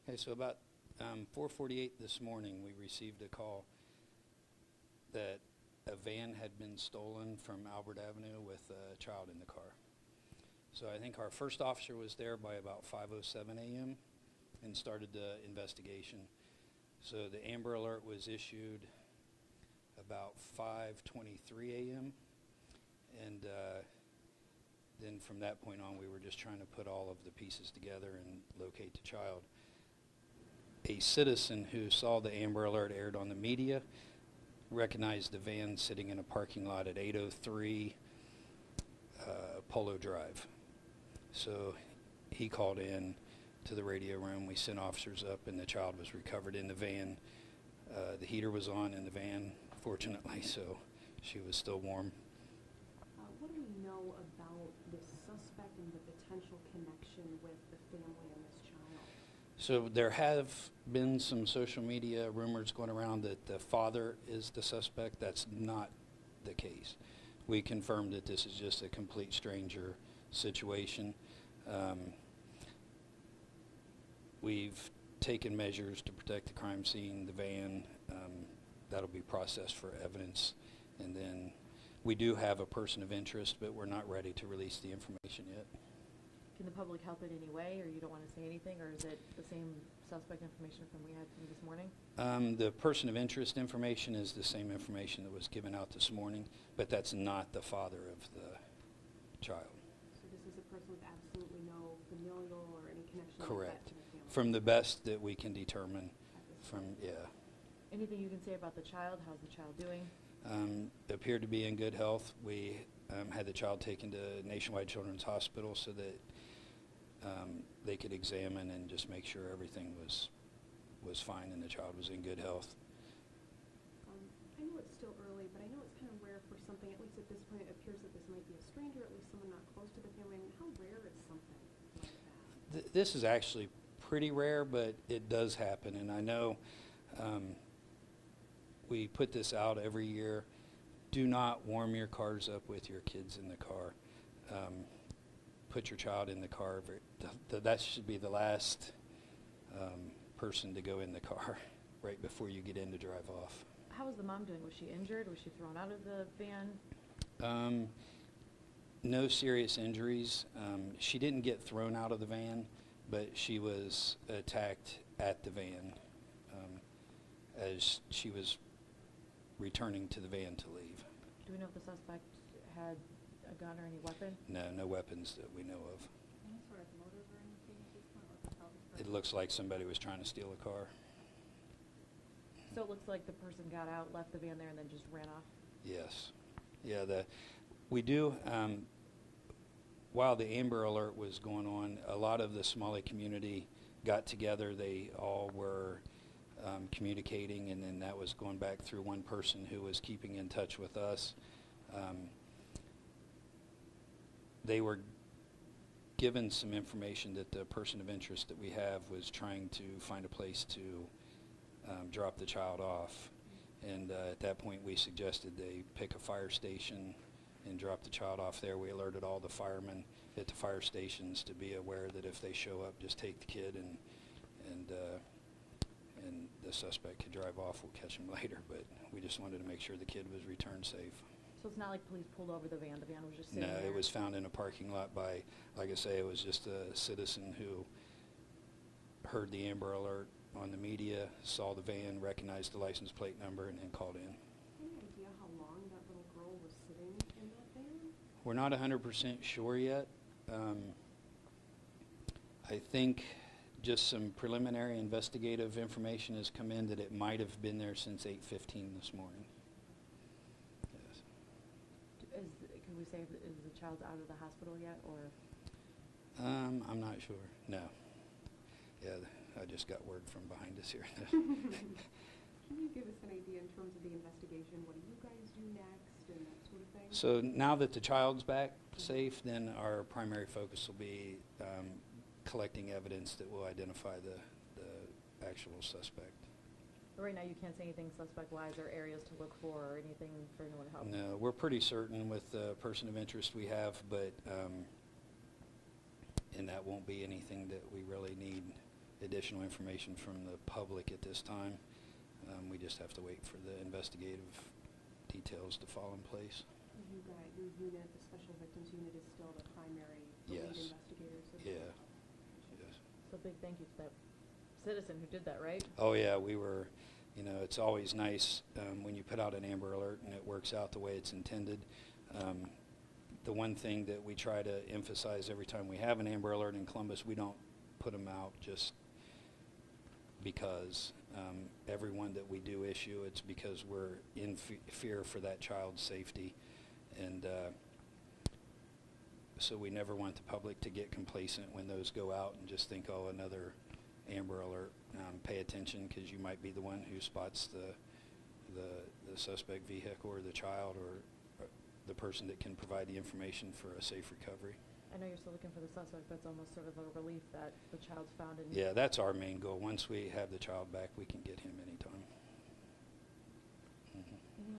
Okay, so about 4:48 this morning, we received a call that a van had been stolen from Albert Avenue with a child in the car. So I think our first officer was there by about 5:07 a.m. and started the investigation. So the Amber Alert was issued about 5:23 a.m. and then from that point on, we were just trying to put all of the pieces together and locate the child. A citizen who saw the Amber Alert aired on the media recognized the van sitting in a parking lot at 803 Polo Drive. So he called in to the radio room. We sent officers up, and the child was recovered in the van. The heater was on in the van, fortunately, so she was still warm. What do we know about this suspect and the potential connection with the family and this child? So there have been some social media rumors going around that the father is the suspect. That's not the case. We confirmed that this is just a complete stranger situation. We've taken measures to protect the crime scene, the van. That'll be processed for evidence. And then we do have a person of interest, but we're not ready to release the information yet. Can the public help in any way, or you don't want to say anything, or is it the same suspect information from we had from this morning? The person of interest information is the same information that was given out this morning, but that's not the father of the child. So this is a person with absolutely no familial or any connection Correct. Like that to the family? From the best that we can determine from, yeah. Anything you can say about the child? How's the child doing? Appeared to be in good health. We had the child taken to Nationwide Children's Hospital so that they could examine and just make sure everything was fine and the child was in good health. I know it's still early, but I know it's kind of rare for something, at least at this point, it appears that this might be a stranger, at least someone not close to the family. I mean, how rare is something like that? This is actually pretty rare, but it does happen, and I know we put this out every year. Do not warm your cars up with your kids in the car. Put your child in the car. That should be the last person to go in the car right before you get in to drive off. How was the mom doing? Was she injured? Was she thrown out of the van? No serious injuries. She didn't get thrown out of the van, but she was attacked at the van as she was returning to the van to leave. Do we know if the suspect had a gun or any weapon? No weapons that we know of. Any sort of motive or anything at this point? Or how this It looks like somebody was trying to steal a car. So it looks like the person got out, left the van there, and then just ran off? Yes. Yeah, we do, while the Amber Alert was going on, a lot of the Somali community got together. They all were communicating, and then that was going back through one person who was keeping in touch with us. They were given some information that the person of interest that we have was trying to find a place to drop the child off. And at that point, we suggested they pick a fire station and drop the child off there. We alerted all the firemen at the fire stations to be aware that if they show up, just take the kid and the suspect could drive off. We'll catch him later, but we just wanted to make sure the kid was returned safe. So it's not like police pulled over the van was just sitting No, there? it was found in a parking lot by, like I say, it was just a citizen who heard the Amber Alert on the media, saw the van, recognized the license plate number, and then called in. Any idea how long that little girl was sitting in that van? We're not 100% sure yet. I think just some preliminary investigative information has come in that it might have been there since 8:15 this morning. Yes. Can we say, is the child out of the hospital yet, or? I'm not sure. No. Yeah, I just got word from behind us here. Can you give us an idea in terms of the investigation? What do you guys do next and that sort of thing? So now that the child's back safe, then our primary focus will be collecting evidence that will identify the actual suspect. But right now you can't say anything suspect-wise or areas to look for or anything for anyone to help? No, we're pretty certain with the person of interest we have, but and that won't be anything that we really need additional information from the public at this time. We just have to wait for the investigative details to fall in place. You guys, your unit, the Special Victims Unit, is still the primary lead Yes. investigators? of Yeah. the- Yes. So big thank you to that citizen who did that, right? Oh yeah, we were, it's always nice when you put out an Amber Alert and it works out the way it's intended. The one thing that we try to emphasize every time we have an Amber Alert in Columbus, we don't put them out just because. Everyone that we do issue, it's because we're in fear for that child's safety. And so we never want the public to get complacent when those go out and just think, oh, another Amber Alert. Pay attention, because you might be the one who spots the suspect vehicle or the child or the person that can provide the information for a safe recovery. I know you're still looking for the suspect, but it's almost sort of a relief that the child's found and Yeah, that's our main goal. Once we have the child back, we can